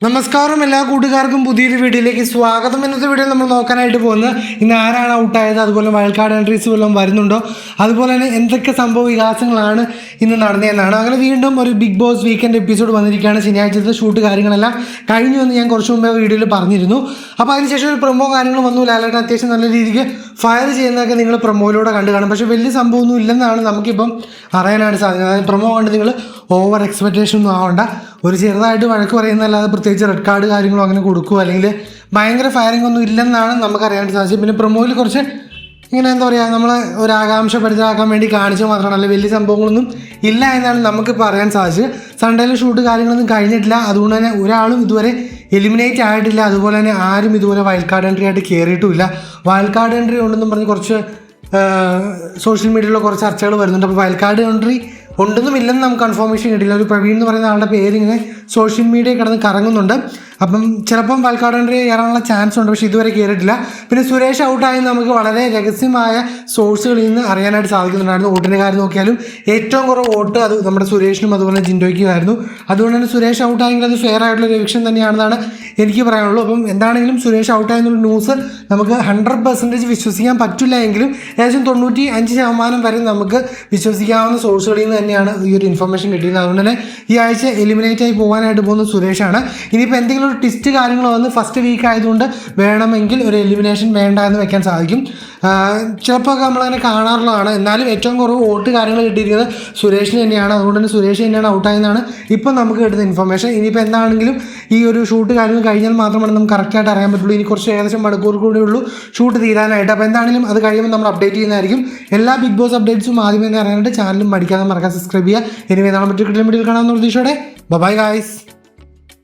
നമസ്കാരം എല്ലാ കൂട്ടുകാർക്കും പുതിയൊരു വീഡിയോയിലേക്ക് സ്വാഗതം. ഇന്നത്തെ വീഡിയോ നമ്മൾ നോക്കാനായിട്ട് പോകുന്നത് ഇന്ന് ആരാണ് ഔട്ടായത്, അതുപോലെ വൈൽഡ് കാർഡ് എൻട്രീസ് വല്ലതും വരുന്നുണ്ടോ, അതുപോലെ തന്നെ എന്തൊക്കെ സംഭവ വികാസങ്ങളാണ് ഇന്ന് നടന്നതെന്നാണ്. അങ്ങനെ വീണ്ടും ഒരു ബിഗ് ബോസ് വീക്കെൻഡ് എപ്പിസോഡ് വന്നിരിക്കുകയാണ്. ശനിയാഴ്ചത്തെ ഷൂട്ട് കാര്യങ്ങളെല്ലാം കഴിഞ്ഞു എന്ന് ഞാൻ കുറച്ച് മുമ്പേ വീഡിയോയിൽ പറഞ്ഞിരുന്നു. അപ്പോൾ അതിനുശേഷം ഒരു പ്രൊമോ കാര്യങ്ങൾ വന്നു. ലാലേട്ടൻ അത്യാവശ്യം നല്ല രീതിക്ക് ഫയർ ചെയ്യുന്നതൊക്കെ നിങ്ങൾ പ്രൊമോയിലൂടെ കണ്ടു കാണും. പക്ഷേ വലിയ സംഭവമൊന്നും ഇല്ലെന്നാണ് നമുക്കിപ്പം അറിയാനായിട്ട് സാധിക്കുന്നത്. അതായത് പ്രൊമോ കണ്ട് നിങ്ങൾ ഓവർ എക്സ്പെക്റ്റേഷൻ ഒന്നും ആവണ്ട. ഒരു ചെറുതായിട്ട് വഴക്ക് പറയുന്നതല്ലാതെ പ്രത്യേകിച്ച് റെഡ് കാർഡ് കാര്യങ്ങളോ അങ്ങനെ കൊടുക്കുക അല്ലെങ്കിൽ ഭയങ്കര ഫയറിംഗ് ഒന്നും ഇല്ലെന്നാണ് നമുക്കറിയാനായിട്ട് സാധിച്ചത്. പിന്നെ പ്രൊമോയിൽ കുറച്ച് ഇങ്ങനെ എന്താ പറയുക, നമ്മളെ ഒരു ആകാംക്ഷ പരിചയമാക്കാൻ വേണ്ടി കാണിച്ചു മാത്രമല്ല വലിയ സംഭവങ്ങളൊന്നും ഇല്ല എന്നാണ് നമുക്ക് പറയാൻ സാധിച്ചത്. സൺഡേയിലെ ഷൂട്ട് കാര്യങ്ങളൊന്നും കഴിഞ്ഞിട്ടില്ല. അതുകൊണ്ട് തന്നെ ഒരാളും ഇതുവരെ എലിമിനേറ്റ് ആയിട്ടില്ല. അതുപോലെ തന്നെ ആരും ഇതുപോലെ വൈൽഡ് കാർഡ് എൻട്രി ആയിട്ട് കയറിയിട്ടുമില്ല. വൈൽഡ് കാർഡ് എൻട്രി ഉണ്ടെന്നും പറഞ്ഞ് കുറച്ച് സോഷ്യൽ മീഡിയയിലുള്ള കുറച്ച് ചർച്ചകൾ വരുന്നുണ്ട്. അപ്പോൾ വൈൽഡ് കാർഡ് എൻട്രി ഉണ്ടെന്നും ഇല്ലെന്ന് നമുക്ക് കൺഫർമേഷൻ കിട്ടില്ല. ഒരു പ്രവീൺ എന്ന് പറയുന്ന ആളുടെ പേര് ഇങ്ങനെ സോഷ്യൽ മീഡിയയിൽ കിടന്ന് കറങ്ങുന്നുണ്ട്. അപ്പം ചിലപ്പം വൈൽഡ് കാർഡ് എൻട്രി കയറാനുള്ള ചാൻസ് ഉണ്ട്, പക്ഷേ ഇതുവരെ കയറിയിട്ടില്ല. പിന്നെ സുരേഷ് ഔട്ടായി നമുക്ക് വളരെ രഹസ്യമായ സോഴ്സുകളിൽ നിന്ന് അറിയാനായിട്ട് സാധിക്കുന്നുണ്ടായിരുന്നു. വോട്ടിൻ്റെ കാര്യം നോക്കിയാലും ഏറ്റവും കുറവ് വോട്ട് അത് നമ്മുടെ സുരേഷിനും അതുപോലെ ജിൻഡോയ്ക്കും ആയിരുന്നു. അതുകൊണ്ട് തന്നെ സുരേഷ് ഔട്ടായെങ്കിൽ അത് ഫെയർ ആയിട്ടുള്ള ഒരു എവിക്ഷൻ തന്നെയാണെന്നാണ് എനിക്ക് പറയാനുള്ളൂ. അപ്പം എന്താണെങ്കിലും സുരേഷ് ഔട്ടായെന്നുള്ള ന്യൂസ് നമുക്ക് 100% വിശ്വസിക്കാൻ പറ്റില്ല എങ്കിലും ഏകദേശം 95% വരെ നമുക്ക് വിശ്വസിക്കാവുന്ന സോഴ്സുകളിൽ നിന്ന് തന്നെയാണ് ഈ ഒരു ഇൻഫർമേഷൻ കിട്ടിയത്. അതുകൊണ്ട് തന്നെ ഈ ആഴ്ച എലിമിനേറ്റ് ആയി പോകാനായിട്ട് പോകുന്ന സുരേഷാണ്. ഇനിയിപ്പോൾ എന്തെങ്കിലും ഒരു ടെസ്റ്റ് കാര്യങ്ങൾ വന്ന് ഫസ്റ്റ് വീക്ക് ആയതുകൊണ്ട് വേണമെങ്കിൽ ഒരു എലിമിനേഷൻ വേണ്ട എന്ന് വെക്കാൻ സാധിക്കും. ചിലപ്പോൾ നമ്മളങ്ങനെ കാണാറുള്ളതാണ്. എന്നാലും ഏറ്റവും കുറവ് വോട്ട് കാര്യങ്ങൾ കിട്ടിയിരിക്കുന്നത് സുരേഷിന് തന്നെയാണ്. അതുകൊണ്ട് തന്നെ സുരേഷ് തന്നെയാണ് ഔട്ടായെന്നാണ് ഇപ്പം നമുക്ക് കിട്ടുന്ന ഇൻഫർമേഷൻ. ഇനിയിപ്പോൾ എന്താണെങ്കിലും ഈ ഒരു ഷൂട്ട് കാര്യങ്ങൾ കഴിഞ്ഞാൽ മാത്രമാണ് നമുക്ക് കറക്റ്റായിട്ട് അറിയാൻ പറ്റുള്ളൂ. ഇനി കുറച്ച് ഏകദേശം മണിക്കൂർ കൂടെ ഉള്ളൂ ഷൂട്ട് തീരാനായിട്ട്. അപ്പോൾ എന്താണെങ്കിലും അത് കഴിയുമ്പോൾ നമ്മൾ അപ്ഡേറ്റ് ചെയ്യുന്നതായിരിക്കും. എല്ലാ ബിഗ് ബോസ് അപ്ഡേറ്റ്സും ആദ്യമേ തന്നെ അറിയാനായിട്ട് ചാനലും മടിക്കാതെ മറക്കാൻ സബ്സ്ക്രൈബ് ചെയ്യുക. ഇനി നാളെ മറ്റൊരു വീഡിയോയിൽ കാണാമെന്ന പ്രതീക്ഷയോടെ ബൈ ഗൈസ്.